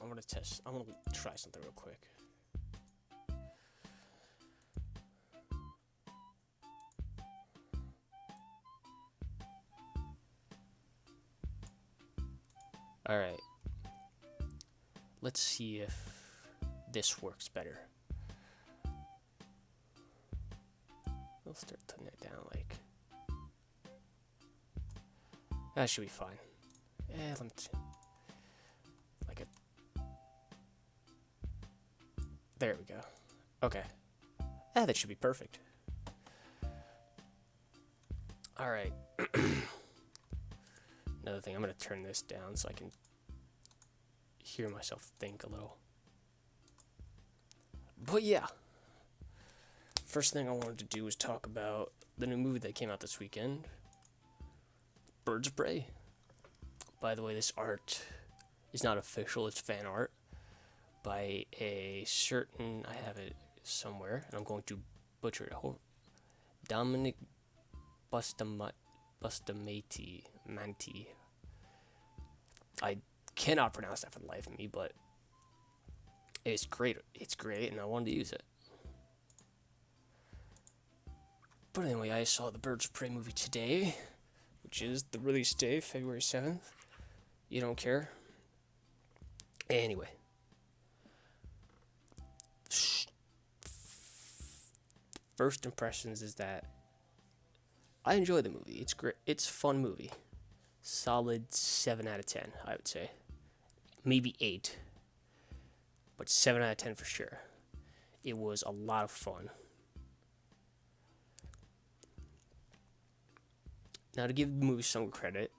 I'm gonna try something real quick. Alright. Let's see if this works better. We'll start putting it down like... That should be fine. Let me like a... There we go. Okay. That should be perfect. Alright. Another thing, I'm going to turn this down so I can hear myself think a little. But yeah. First thing I wanted to do was talk about the new movie that came out this weekend. Birds of Prey. By the way, this art is not official, it's fan art by a certain, I have it somewhere, and I'm going to butcher it. Dominic Bustamante. I cannot pronounce that for the life of me, but it's great. It's great, and I wanted to use it. But anyway, I saw the Birds of Prey movie today, which is the release day, February 7th. You don't care? Anyway. First impressions is that I enjoy the movie. It's great. It's a fun movie. Solid 7 out of 10, I would say. Maybe 8. But 7 out of 10 for sure. It was a lot of fun. Now, to give the movie some credit,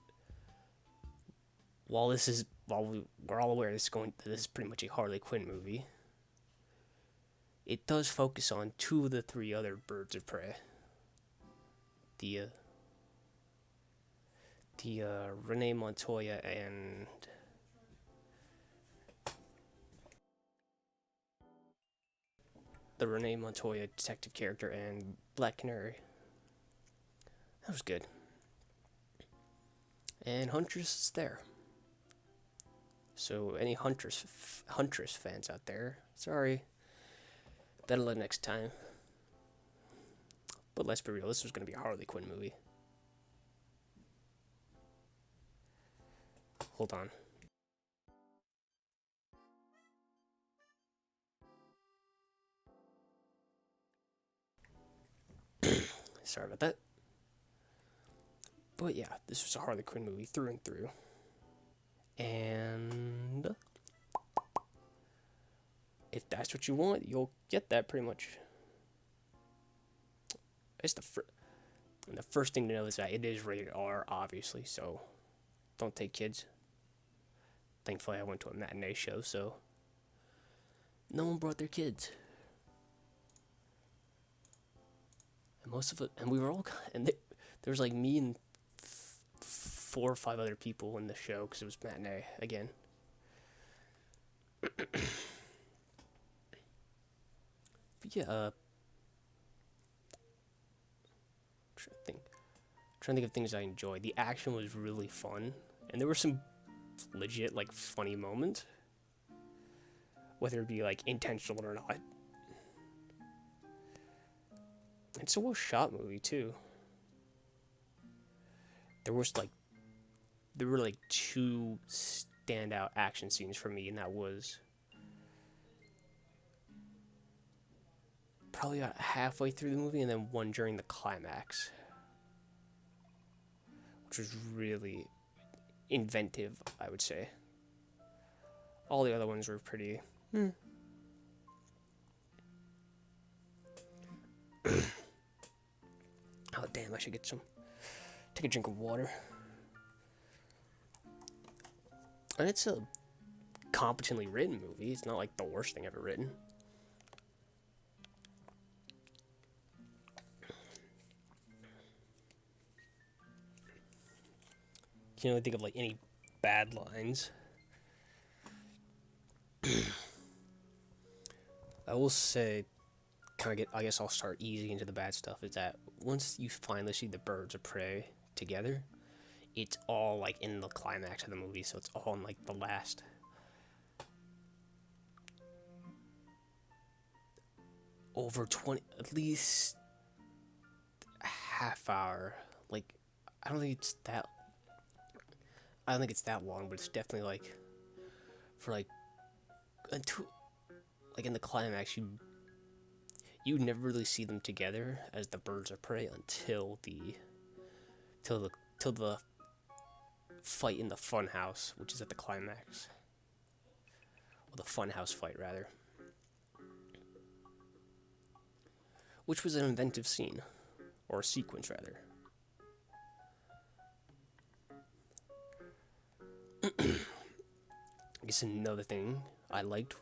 while we're all aware this is pretty much a Harley Quinn movie, it does focus on 2 of the 3 other Birds of Prey. The Renee Montoya and the Renee Montoya detective character and Black Canary. That was good. And Huntress is there. So any Huntress fans out there, sorry. Better luck next time. But let's be real, this was going to be a Harley Quinn movie. Hold on. Sorry about that. But yeah, this was a Harley Quinn movie through and through. And if that's what you want, you'll get that pretty much. It's the first thing to know is that it is rated R, obviously, so don't take kids. Thankfully, I went to a matinee show, so no one brought their kids. And most of it, and we were all, and there was like me and 4 or 5 other people in the show because it was matinee again. But yeah, trying to think of things I enjoyed. The action was really fun, and there were some legit like funny moments, whether it be like intentional or not. It's a well shot movie too. There were like 2 standout action scenes for me, and that was probably about halfway through the movie, and then one during the climax, which was really inventive, I would say. All the other ones were pretty... Oh damn, I should take a drink of water. And it's a competently written movie. It's not like the worst thing ever written. Can't really think of like any bad lines. I will say, I guess I'll start easing into the bad stuff, is that once you finally see the Birds of Prey together, it's all like in the climax of the movie, so it's all in like the last over 20, at least a half hour. Like, I don't think it's that. I don't think it's that long, but it's definitely like for like until like in the climax, you never really see them together as the birds of prey until the fight in the fun house, which is at the climax. Or the fun house fight, rather. Which was an inventive scene. Or a sequence, rather. I guess another thing I liked,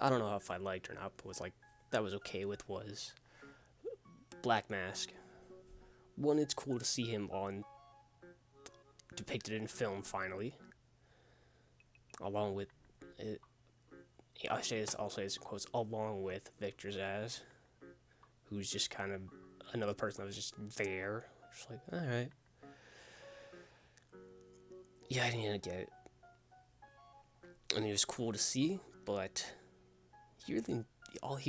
I don't know if I liked or not, but was like, that was okay with was Black Mask. One, it's cool to see him depicted in film finally, along with I'll say this in quotes, along with Victor Zsasz, who's just kind of another person that was just there, just like, all right, yeah, I didn't get it, and it was cool to see, but he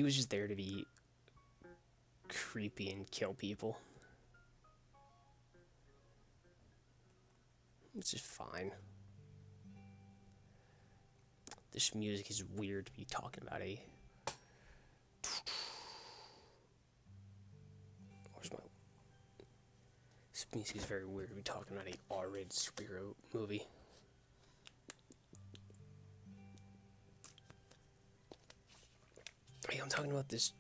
was just there to be creepy and kill people. It's just fine. This music is weird to be talking about This music is very weird to be talking about a R-rated superhero movie. Hey, I'm talking about this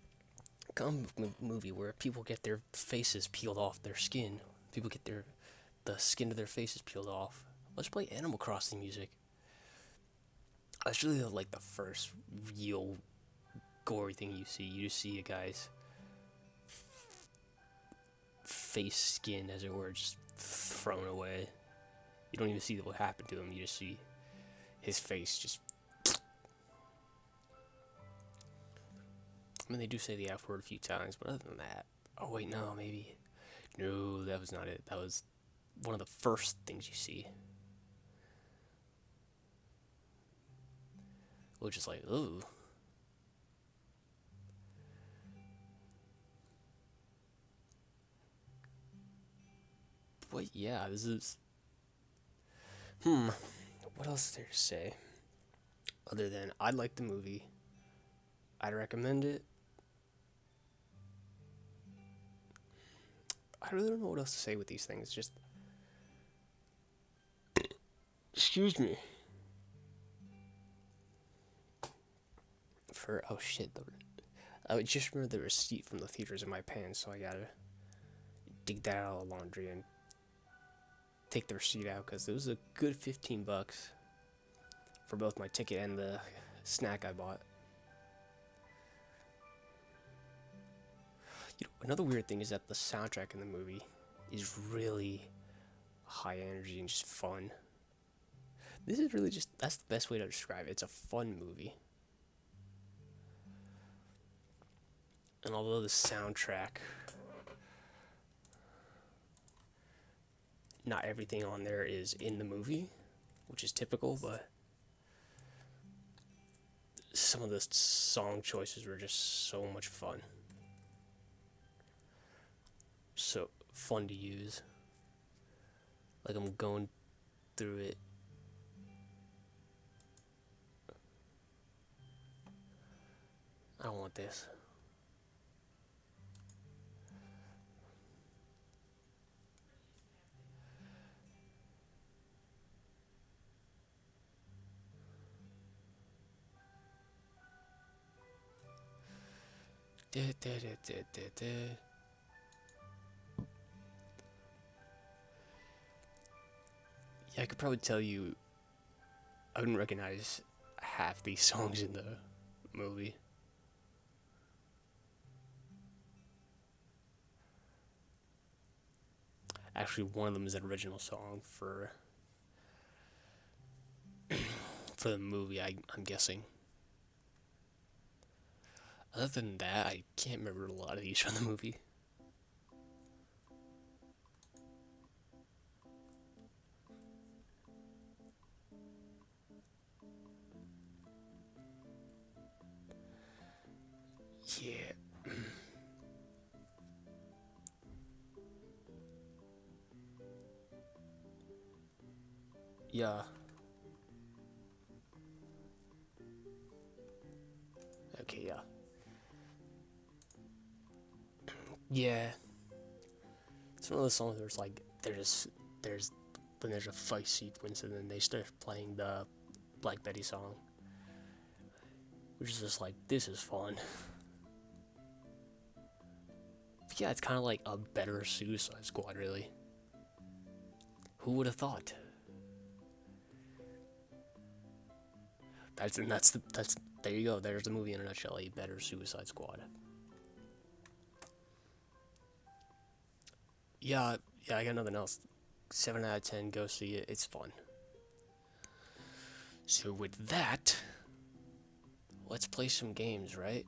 comic book movie where people get their faces peeled off their skin. People get the skin of their faces peeled off. Let's play Animal Crossing music. That's really like the first real gory thing you see. You just see a guy's face skin, as it were, just thrown away. You don't even see what happened to him. You just see his face just. I mean, they do say the F word a few times, but other than that, oh wait, no, maybe. No, that was not it. That was one of the first things you see. Which is like, ooh. But yeah, this is. What else is there to say? Other than, I like the movie. I'd recommend it. I really don't know what else to say with these things. Just. Excuse me. Oh shit. I just remember the receipt from the theaters in my pants, so I gotta dig that out of the laundry and take the receipt out, because it was a good $15 for both my ticket and the snack I bought. Another weird thing is that the soundtrack in the movie is really high energy and just fun. This is really that's the best way to describe it. It's a fun movie. And although the soundtrack, not everything on there is in the movie, which is typical, but some of the song choices were just so much fun. So fun to use. Like, I'm going through it. I don't want this. Yeah, I could probably tell you I wouldn't recognize half these songs in the movie. Actually, one of them is an original song for the movie, I'm guessing. Other than that, I can't remember a lot of these from the movie. Yeah, Yeah. Okay, yeah. Yeah. It's one of those songs where it's like there's then there's a fight sequence and then they start playing the Black Betty song, which is just like this is fun. But yeah, it's kind of like a better Suicide Squad, really. Who would have thought? That's there you go. There's the movie in a nutshell. A better Suicide Squad. Yeah, yeah. I got nothing else. 7 out of 10. Go see it. It's fun. So with that, let's play some games, right?